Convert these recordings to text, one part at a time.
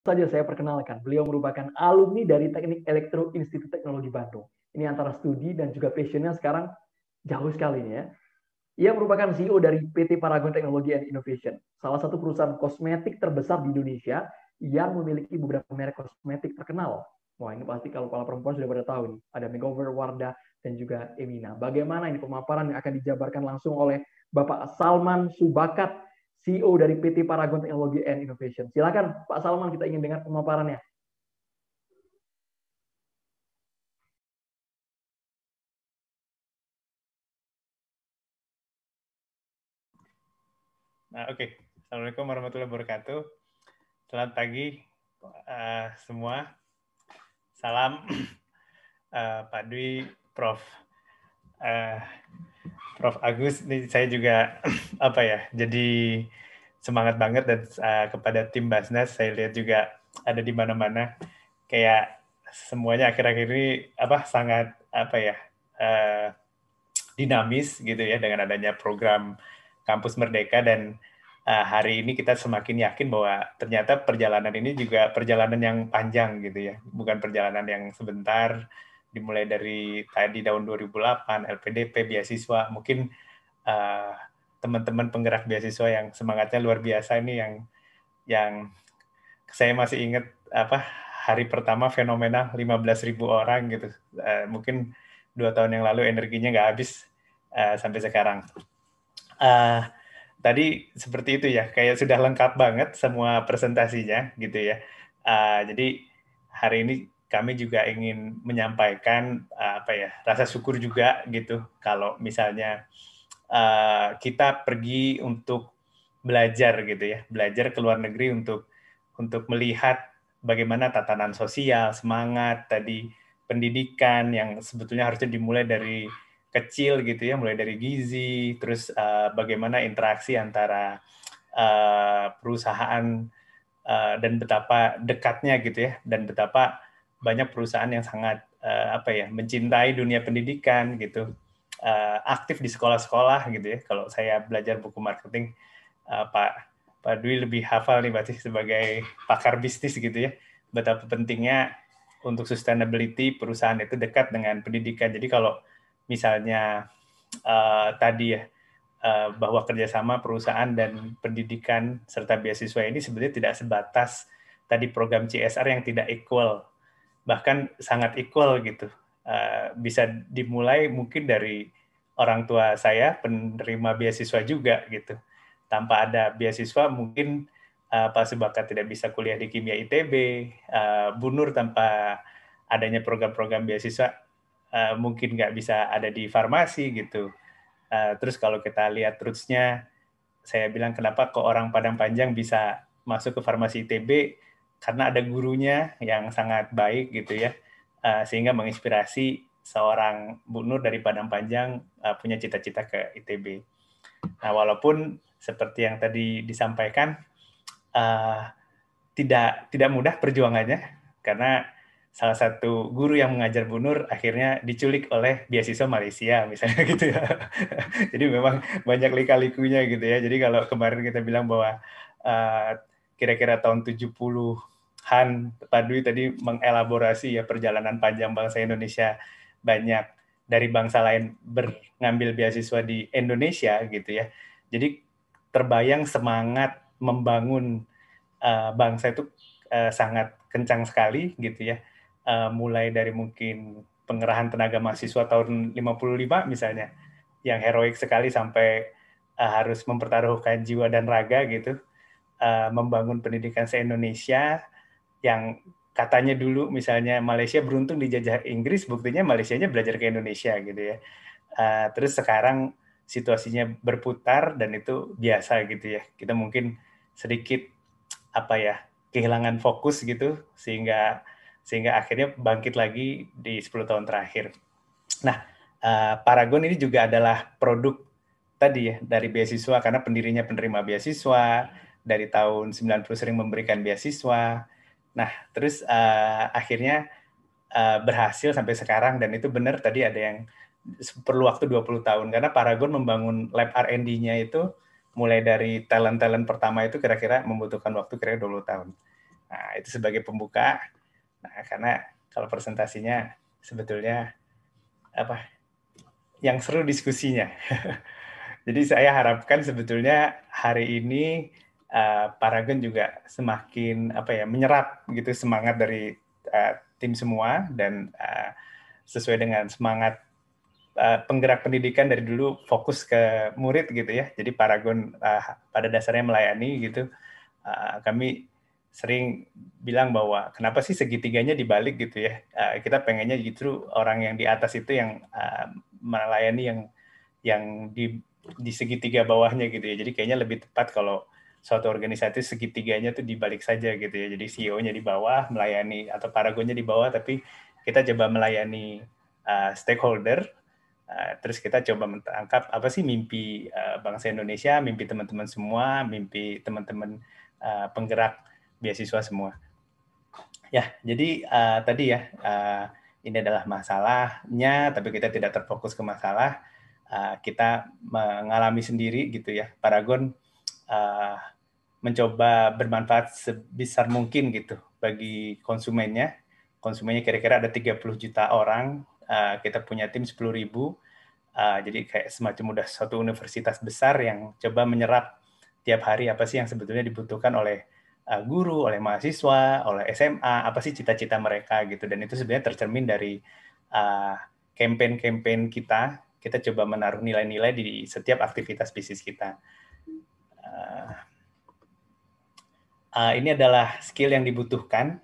saja saya perkenalkan, beliau merupakan alumni dari Teknik Elektro Institut Teknologi Bandung. Ini antara studi dan juga passionnya sekarang jauh sekali nih ya. Ia merupakan CEO dari PT Paragon Technology and Innovation, salah satu perusahaan kosmetik terbesar di Indonesia yang memiliki beberapa merek kosmetik terkenal. Wah, ini pasti kalau para perempuan sudah pada tahu nih. Ada Makeover, Wardah, dan juga Emina. Bagaimana ini pemaparan yang akan dijabarkan langsung oleh Bapak Salman Subakat, CEO dari PT Paragon Technology and Innovation. Silakan Pak Salman, kita ingin dengar pemaparannya. Nah, oke. Assalamualaikum warahmatullahi wabarakatuh. Selamat pagi semua. Salam Pak Dwi, Prof. Prof. Agus. Ini saya juga jadi semangat banget dan kepada tim Basnas. Saya lihat juga ada di mana-mana. Kayak semuanya akhir-akhir ini sangat dinamis gitu ya dengan adanya program Kampus Merdeka, dan hari ini kita semakin yakin bahwa ternyata perjalanan ini juga perjalanan yang panjang gitu ya, bukan perjalanan yang sebentar. Dimulai dari tadi tahun 2008 LPDP beasiswa, mungkin teman-teman penggerak beasiswa yang semangatnya luar biasa ini yang saya masih ingat hari pertama fenomenal 15.000 orang gitu. Mungkin 2 tahun yang lalu energinya nggak habis sampai sekarang. Tadi seperti itu ya, kayak sudah lengkap banget semua presentasinya gitu ya. Jadi hari ini kami juga ingin menyampaikan rasa syukur juga gitu kalau misalnya kita pergi untuk belajar gitu ya, belajar ke luar negeri untuk melihat bagaimana tatanan sosial, semangat tadi pendidikan yang sebetulnya harusnya dimulai dari kecil gitu ya, mulai dari gizi, terus bagaimana interaksi antara perusahaan dan betapa dekatnya gitu ya, dan betapa banyak perusahaan yang sangat mencintai dunia pendidikan gitu, aktif di sekolah-sekolah gitu ya. Kalau saya belajar buku marketing, Pak Dwi lebih hafal nih berarti sebagai pakar bisnis gitu ya, betapa pentingnya untuk sustainability perusahaan itu dekat dengan pendidikan. Jadi kalau misalnya tadi ya, bahwa kerjasama perusahaan dan pendidikan serta beasiswa ini sebenarnya tidak sebatas tadi program CSR yang tidak equal, bahkan sangat equal gitu. Bisa dimulai mungkin dari orang tua saya penerima beasiswa juga gitu. Tanpa ada beasiswa mungkin Pak Subakat tidak bisa kuliah di Kimia ITB, Bu Nur tanpa adanya program-program beasiswa mungkin nggak bisa ada di farmasi gitu. Terus kalau kita lihat roots-nya, saya bilang kenapa kok orang Padang Panjang bisa masuk ke farmasi ITB, karena ada gurunya yang sangat baik gitu ya, sehingga menginspirasi seorang Bu Nur dari Padang Panjang punya cita-cita ke ITB. Nah, walaupun seperti yang tadi disampaikan, tidak mudah perjuangannya, karena salah satu guru yang mengajar Bu Nur akhirnya diculik oleh beasiswa Malaysia misalnya gitu ya. Jadi memang banyak lika-likunya gitu ya. Jadi kalau kemarin kita bilang bahwa kira-kira tahun 70-an Pak Dwi tadi mengelaborasi ya perjalanan panjang bangsa Indonesia, banyak dari bangsa lain mengambil beasiswa di Indonesia gitu ya. Jadi terbayang semangat membangun bangsa itu sangat kencang sekali gitu ya. Mulai dari mungkin pengerahan tenaga mahasiswa tahun 55 misalnya, yang heroik sekali sampai harus mempertaruhkan jiwa dan raga gitu, membangun pendidikan se-Indonesia yang katanya dulu misalnya Malaysia beruntung dijajah Inggris, buktinya Malaysianya belajar ke Indonesia gitu ya. Terus sekarang situasinya berputar dan itu biasa gitu ya. Kita mungkin sedikit kehilangan fokus gitu sehingga akhirnya bangkit lagi di 10 tahun terakhir. Nah, Paragon ini juga adalah produk tadi ya dari beasiswa, karena pendirinya penerima beasiswa dari tahun 90 sering memberikan beasiswa. Nah, terus akhirnya berhasil sampai sekarang, dan itu benar tadi ada yang perlu waktu 20 tahun karena Paragon membangun lab R&D-nya itu mulai dari talent-talent pertama itu kira-kira membutuhkan waktu kira-kira 20 tahun. Nah, itu sebagai pembuka. Nah, karena kalau presentasinya sebetulnya apa yang seru diskusinya. Jadi saya harapkan sebetulnya hari ini Paragon juga semakin menyerap gitu semangat dari tim semua dan sesuai dengan semangat penggerak pendidikan dari dulu fokus ke murid gitu ya. Jadi Paragon pada dasarnya melayani gitu. Kami sering bilang bahwa kenapa sih segitiganya dibalik gitu ya. Kita pengennya justru orang yang di atas itu yang melayani yang di segitiga bawahnya gitu ya. Jadi kayaknya lebih tepat kalau suatu organisasi segitiganya tuh dibalik saja gitu ya. Jadi CEO-nya di bawah melayani atau Paragonnya di bawah, tapi kita coba melayani stakeholder. Terus kita coba menangkap apa sih mimpi bangsa Indonesia, mimpi teman-teman semua, mimpi teman-teman penggerak beasiswa semua. Ya, jadi tadi ya ini adalah masalahnya, tapi kita tidak terfokus ke masalah. Kita mengalami sendiri gitu ya. Paragon mencoba bermanfaat sebesar mungkin gitu bagi konsumennya. Konsumennya kira-kira ada 30 juta orang. Kita punya tim 10.000. Jadi kayak semacam udah suatu universitas besar yang coba menyerap tiap hari apa sih yang sebetulnya dibutuhkan oleh guru, oleh mahasiswa, oleh SMA, apa sih cita-cita mereka gitu. Dan itu sebenarnya tercermin dari campaign-campaign kita. Kita coba menaruh nilai-nilai di setiap aktivitas bisnis kita. Ini adalah skill yang dibutuhkan.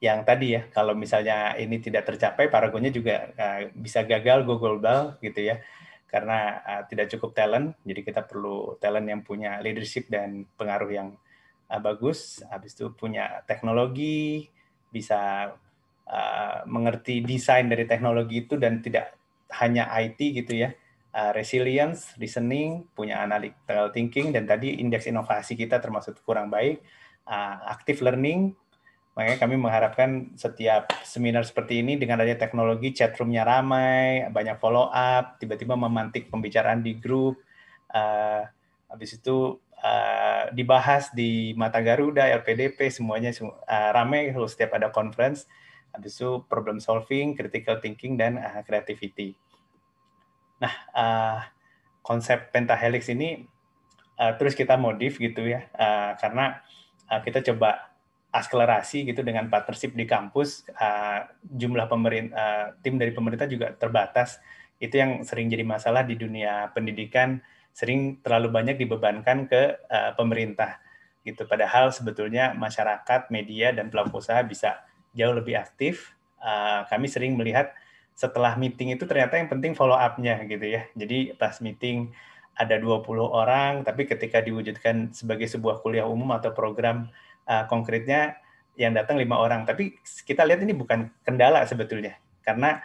Yang tadi ya, kalau misalnya ini tidak tercapai, Paragonnya juga bisa gagal go global gitu ya, karena tidak cukup talent. Jadi kita perlu talent yang punya leadership dan pengaruh yang bagus. Habis itu punya teknologi, bisa mengerti desain dari teknologi itu dan tidak hanya IT gitu ya. Resilience, listening, punya analytical thinking, dan tadi indeks inovasi kita termasuk kurang baik. Active learning. Makanya kami mengharapkan setiap seminar seperti ini dengan adanya teknologi, chatroom-nya ramai, banyak follow up, tiba-tiba memantik pembicaraan di grup, habis itu dibahas di Mata Garuda, LPDP, semuanya ramai kalau setiap ada conference, habis itu problem solving, critical thinking, dan creativity. Nah, konsep pentahelix ini terus kita modif gitu ya, karena kita coba akselerasi gitu dengan partnership di kampus. Jumlah tim dari pemerintah juga terbatas. Itu yang sering jadi masalah di dunia pendidikan, sering terlalu banyak dibebankan ke pemerintah gitu. Padahal sebetulnya masyarakat, media, dan pelaku usaha bisa jauh lebih aktif. Kami sering melihat setelah meeting itu ternyata yang penting follow up-nya gitu ya. Jadi pas meeting ada 20 orang, tapi ketika diwujudkan sebagai sebuah kuliah umum atau program konkretnya yang datang 5 orang. Tapi kita lihat ini bukan kendala sebetulnya. Karena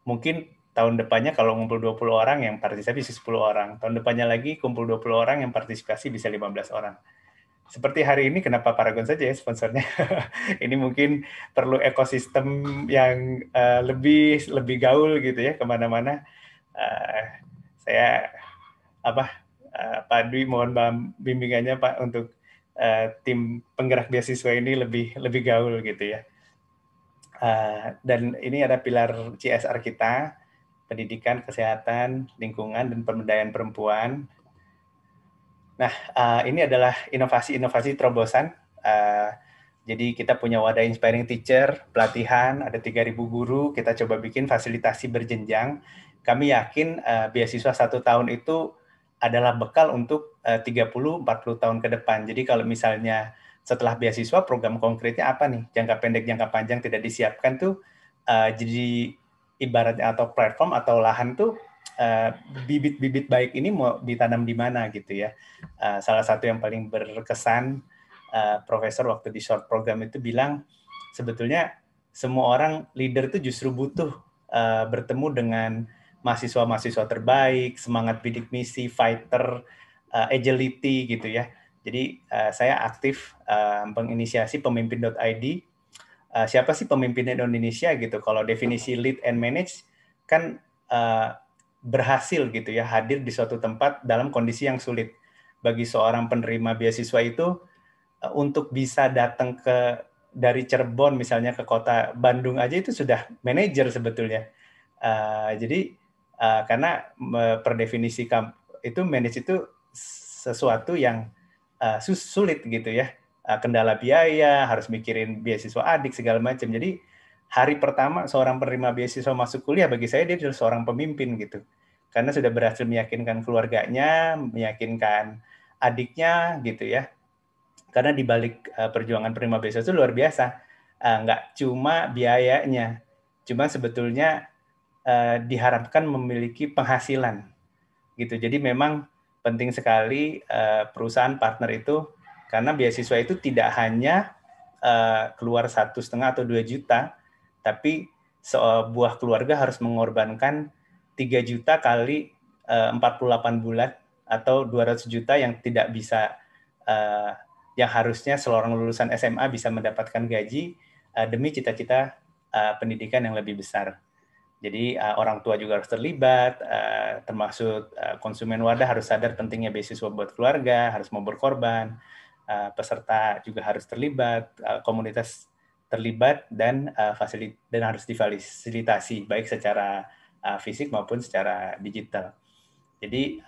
mungkin tahun depannya kalau ngumpul 20 orang yang partisipasi bisa 10 orang. Tahun depannya lagi kumpul 20 orang yang partisipasi bisa 15 orang. Seperti hari ini kenapa Paragon saja ya sponsornya. Ini mungkin perlu ekosistem yang lebih gaul gitu ya kemana-mana. Saya Pak Dwi mohon bimbingannya Pak untuk tim penggerak beasiswa ini lebih gaul gitu ya. Dan ini ada pilar CSR kita, pendidikan, kesehatan, lingkungan, dan pemberdayaan perempuan. Nah, ini adalah inovasi-inovasi terobosan. Jadi kita punya wadah Inspiring Teacher, pelatihan, ada 3.000 guru, kita coba bikin fasilitasi berjenjang. Kami yakin beasiswa 1 tahun itu adalah bekal untuk 30-40 tahun ke depan. Jadi kalau misalnya setelah beasiswa program konkretnya apa nih? Jangka pendek, jangka panjang tidak disiapkan tuh jadi ibaratnya atau platform atau lahan tuh bibit-bibit baik ini mau ditanam di mana gitu ya. Salah satu yang paling berkesan profesor waktu di short program itu bilang sebetulnya semua orang leader itu justru butuh bertemu dengan mahasiswa-mahasiswa terbaik, semangat bidik misi, fighter, agility gitu ya. Jadi saya aktif menginisiasi pemimpin.id. Siapa sih pemimpin Indonesia gitu? Kalau definisi lead and manage kan berhasil gitu ya hadir di suatu tempat dalam kondisi yang sulit. Bagi seorang penerima beasiswa itu untuk bisa datang dari Cirebon misalnya ke kota Bandung aja itu sudah manajer sebetulnya. Jadi karena per definisi itu manage itu sesuatu yang sulit gitu ya. Kendala biaya, harus mikirin beasiswa adik segala macam. Jadi hari pertama seorang penerima beasiswa masuk kuliah, bagi saya dia adalah seorang pemimpin gitu. Karena sudah berhasil meyakinkan keluarganya, meyakinkan adiknya gitu ya. Karena di balik perjuangan penerima beasiswa itu luar biasa. Nggak cuma biayanya, cuma sebetulnya diharapkan memiliki penghasilan gitu. Jadi memang penting sekali perusahaan partner itu, karena beasiswa itu tidak hanya keluar 1,5 atau 2 juta, tapi sebuah keluarga harus mengorbankan 3 juta kali 48 bulan atau 200 juta yang tidak bisa, yang harusnya seorang lulusan SMA bisa mendapatkan gaji demi cita-cita pendidikan yang lebih besar. Jadi orang tua juga harus terlibat, termasuk konsumen wadah harus sadar pentingnya beasiswa buat keluarga, harus mau berkorban, peserta juga harus terlibat, komunitas terlibat, dan harus difasilitasi baik secara fisik maupun secara digital. Jadi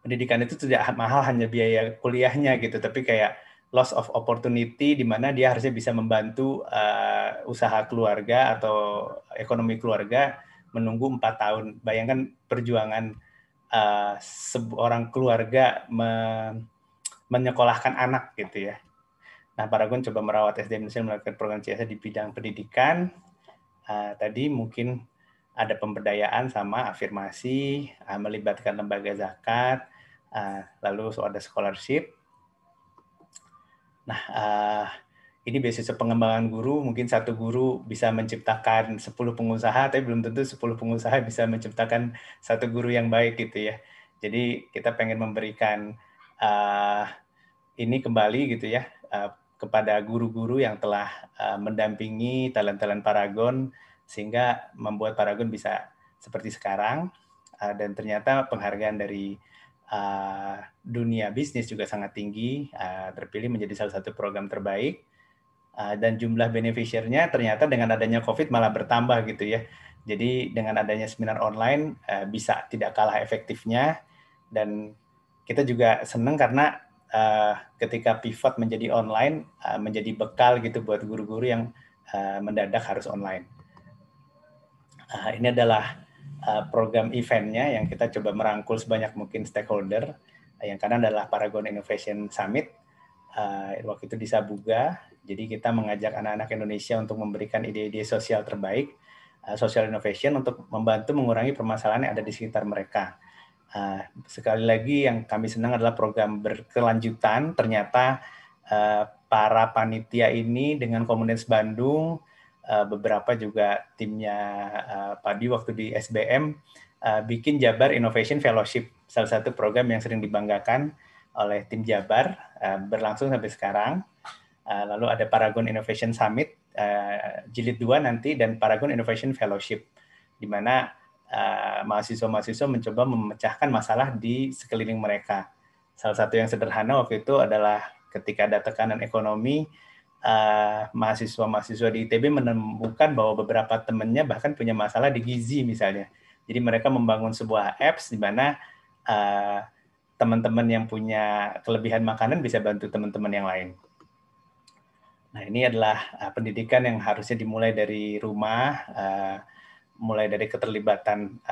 pendidikan itu tidak mahal hanya biaya kuliahnya gitu, tapi kayak loss of opportunity di mana dia harusnya bisa membantu usaha keluarga atau ekonomi keluarga menunggu 4 tahun. Bayangkan perjuangan seorang keluarga menyekolahkan anak gitu ya. Nah, Paragon coba merawat SDM Indonesia melakukan program CSR di bidang pendidikan. Tadi mungkin ada pemberdayaan sama afirmasi, melibatkan lembaga zakat, lalu ada scholarship. Nah, ini beasiswa pengembangan guru, mungkin satu guru bisa menciptakan 10 pengusaha, tapi belum tentu 10 pengusaha bisa menciptakan satu guru yang baik gitu ya. Jadi kita pengen memberikan ini kembali gitu ya, kepada guru-guru yang telah mendampingi talent-talent Paragon, sehingga membuat Paragon bisa seperti sekarang, dan ternyata penghargaan dari dunia bisnis juga sangat tinggi, terpilih menjadi salah satu program terbaik, dan jumlah beneficiarnya ternyata dengan adanya COVID malah bertambah gitu ya. Jadi dengan adanya seminar online bisa tidak kalah efektifnya, dan kita juga senang karena ketika pivot menjadi online, menjadi bekal gitu buat guru-guru yang mendadak harus online. Ini adalah program eventnya yang kita coba merangkul sebanyak mungkin stakeholder. Yang kanan adalah Paragon Innovation Summit, waktu itu di Sabuga. Jadi kita mengajak anak-anak Indonesia untuk memberikan ide-ide sosial terbaik, social innovation, untuk membantu mengurangi permasalahan yang ada di sekitar mereka. Sekali lagi yang kami senang adalah program berkelanjutan. Ternyata para panitia ini dengan komunitas Bandung, beberapa juga timnya Padi waktu di SBM bikin Jabar Innovation Fellowship, salah satu program yang sering dibanggakan oleh tim Jabar, berlangsung sampai sekarang. Lalu ada Paragon Innovation Summit jilid 2 nanti, dan Paragon Innovation Fellowship, di mana mahasiswa-mahasiswa mencoba memecahkan masalah di sekeliling mereka. Salah satu yang sederhana waktu itu adalah ketika ada tekanan ekonomi, mahasiswa-mahasiswa di ITB menemukan bahwa beberapa temannya bahkan punya masalah di gizi misalnya. Jadi mereka membangun sebuah apps di mana teman-teman yang punya kelebihan makanan bisa bantu teman-teman yang lain. Nah, ini adalah pendidikan yang harusnya dimulai dari rumah, mulai dari keterlibatan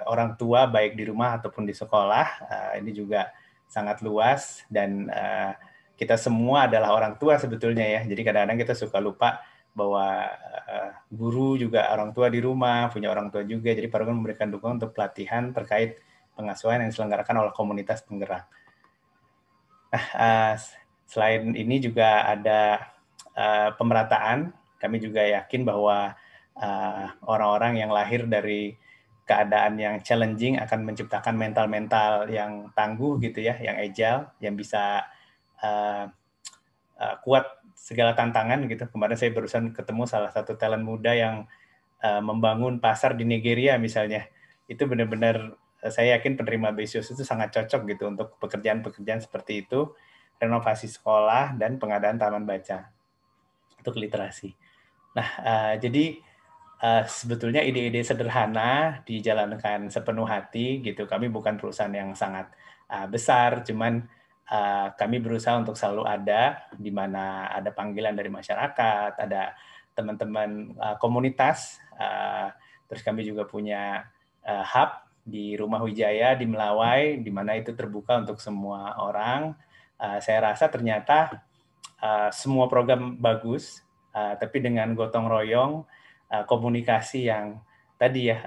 orang tua baik di rumah ataupun di sekolah. Ini juga sangat luas, dan kita semua adalah orang tua sebetulnya ya. Jadi kadang-kadang kita suka lupa bahwa guru juga orang tua di rumah, punya orang tua juga. Jadi Paragon memberikan dukungan untuk pelatihan terkait pengasuhan yang diselenggarakan oleh komunitas penggerak. Nah, selain ini juga ada pemerataan. Kami juga yakin bahwa orang-orang yang lahir dari keadaan yang challenging akan menciptakan mental-mental yang tangguh gitu ya, yang agile, yang bisa kuat segala tantangan gitu. Kemarin saya barusan ketemu salah satu talent muda yang membangun pasar di Nigeria misalnya. Itu benar-benar saya yakin penerima beasiswa itu sangat cocok gitu untuk pekerjaan-pekerjaan seperti itu, renovasi sekolah dan pengadaan taman baca untuk literasi. Nah, jadi sebetulnya ide-ide sederhana dijalankan sepenuh hati gitu. Kami bukan perusahaan yang sangat besar, cuman kami berusaha untuk selalu ada di mana ada panggilan dari masyarakat, ada teman-teman komunitas. Terus kami juga punya hub di Rumah Wijaya di Melawai, di mana itu terbuka untuk semua orang. Saya rasa ternyata semua program bagus, tapi dengan gotong royong, komunikasi yang tadi ya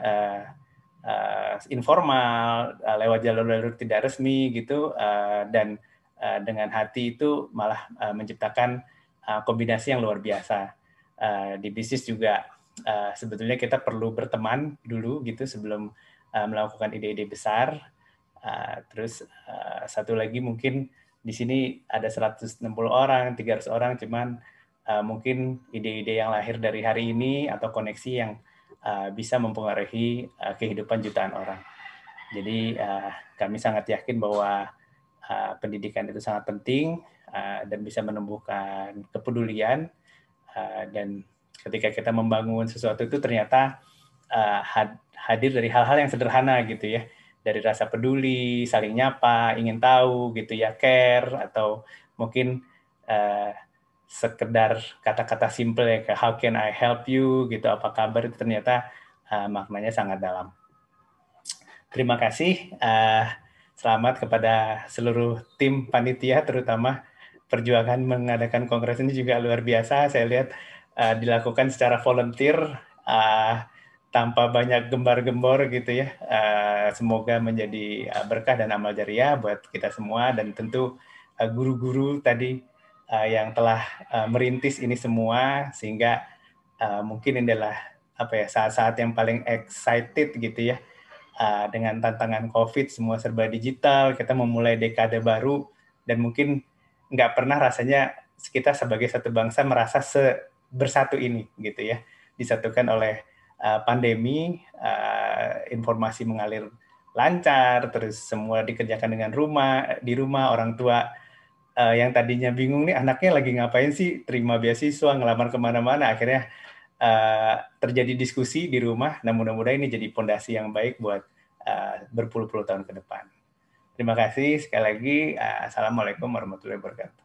informal, lewat jalur-jalur tidak resmi gitu, dan dengan hati itu malah menciptakan kombinasi yang luar biasa. Di bisnis juga sebetulnya kita perlu berteman dulu gitu sebelum melakukan ide-ide besar. Terus satu lagi mungkin di sini ada 160 orang, 300 orang, cuman mungkin ide-ide yang lahir dari hari ini atau koneksi yang bisa mempengaruhi kehidupan jutaan orang. Jadi kami sangat yakin bahwa pendidikan itu sangat penting dan bisa menumbuhkan kepedulian, dan ketika kita membangun sesuatu itu ternyata hadir dari hal-hal yang sederhana gitu ya, dari rasa peduli, saling nyapa, ingin tahu gitu ya, care, atau mungkin sekedar kata-kata simple ya kayak how can I help you gitu, apa kabar, itu ternyata maknanya sangat dalam. Terima kasih, selamat kepada seluruh tim panitia, terutama perjuangan mengadakan kongres ini juga luar biasa. Saya lihat dilakukan secara volunteer, tanpa banyak gembar-gembor gitu ya. Semoga menjadi berkah dan amal jariah buat kita semua, dan tentu guru-guru tadi yang telah merintis ini semua, sehingga mungkin ini adalah saat-saat yang paling excited gitu ya. Dengan tantangan COVID, semua serba digital, kita memulai dekade baru, dan mungkin nggak pernah rasanya kita sebagai satu bangsa merasa bersatu ini gitu ya, disatukan oleh pandemi, informasi mengalir lancar, terus semua dikerjakan di rumah, orang tua yang tadinya bingung nih anaknya lagi ngapain sih, terima beasiswa, ngelamar kemana-mana, akhirnya terjadi diskusi di rumah. Nah, mudah-mudahan ini jadi fondasi yang baik buat berpuluh-puluh tahun ke depan. Terima kasih sekali lagi. Assalamualaikum warahmatullahi wabarakatuh.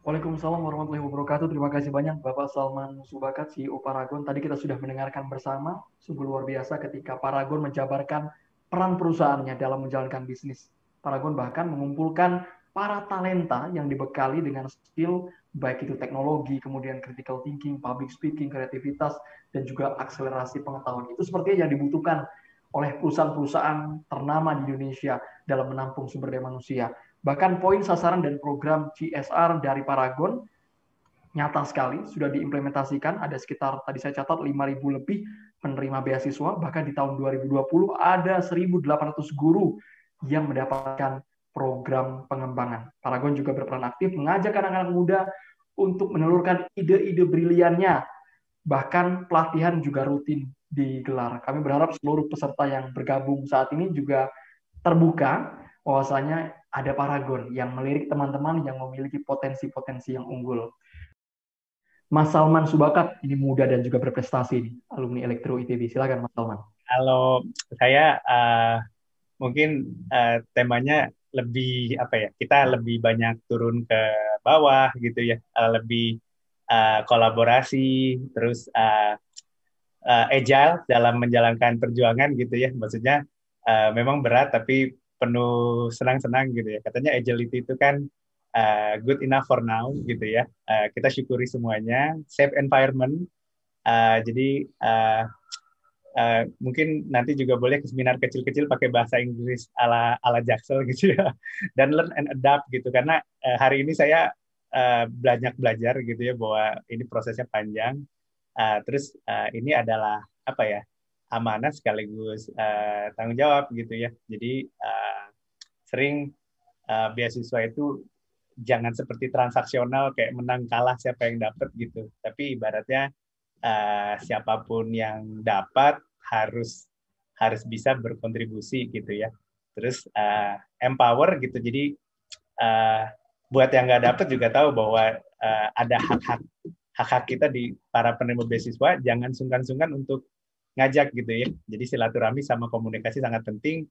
Waalaikumsalam warahmatullahi wabarakatuh. Terima kasih banyak Bapak Salman Subakat, CEO Paragon. Tadi kita sudah mendengarkan bersama, sungguh luar biasa ketika Paragon menjabarkan peran perusahaannya dalam menjalankan bisnis. Paragon bahkan mengumpulkan para talenta yang dibekali dengan skill, baik itu teknologi, kemudian critical thinking, public speaking, kreativitas, dan juga akselerasi pengetahuan. Itu sepertinya yang dibutuhkan oleh perusahaan-perusahaan ternama di Indonesia dalam menampung sumber daya manusia. Bahkan poin sasaran dan program CSR dari Paragon nyata sekali, sudah diimplementasikan. Ada sekitar, tadi saya catat, 5.000 lebih penerima beasiswa. Bahkan di tahun 2020 ada 1.800 guru yang mendapatkan program pengembangan. Paragon juga berperan aktif mengajak anak-anak muda untuk menelurkan ide-ide briliannya. Bahkan pelatihan juga rutin digelar. Kami berharap seluruh peserta yang bergabung saat ini juga terbuka bahwasanya ada Paragon yang melirik teman-teman yang memiliki potensi-potensi yang unggul. Mas Salman Subakat, ini muda dan juga berprestasi nih, alumni Elektro ITB. Silakan Mas Salman. Kalau saya mungkin temanya lebih kita lebih banyak turun ke bawah gitu ya, lebih kolaborasi, terus agile dalam menjalankan perjuangan gitu ya. Maksudnya memang berat tapi penuh senang-senang gitu ya. Katanya agility itu kan good enough for now gitu ya. Kita syukuri semuanya, safe environment. Jadi mungkin nanti juga boleh ke seminar kecil-kecil pakai bahasa Inggris ala Jaksel gitu ya, dan learn and adapt gitu, karena hari ini saya banyak belajar gitu ya bahwa ini prosesnya panjang. Terus ini adalah amanah sekaligus tanggung jawab gitu ya. Jadi sering beasiswa itu jangan seperti transaksional kayak menang kalah siapa yang dapat gitu, tapi ibaratnya siapapun yang dapat harus bisa berkontribusi gitu ya. Terus empower gitu. Jadi buat yang nggak dapet juga tahu bahwa ada hak-hak kita di para penerima beasiswa, jangan sungkan-sungkan untuk ngajak gitu ya. Jadi silaturahmi sama komunikasi sangat penting.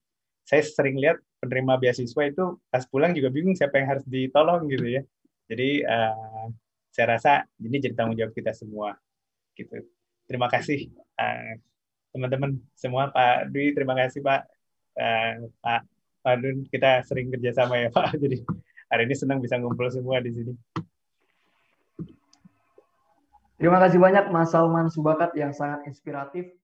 Saya sering lihat penerima beasiswa itu pas pulang juga bingung siapa yang harus ditolong gitu ya. Jadi saya rasa ini jadi tanggung jawab kita semua gitu. Terima kasih teman-teman semua, Pak Dwi, terima kasih Pak. Pak Dun, kita sering kerjasama ya Pak. Jadi hari ini senang bisa ngumpul semua di sini. Terima kasih banyak Mas Salman Subakat yang sangat inspiratif.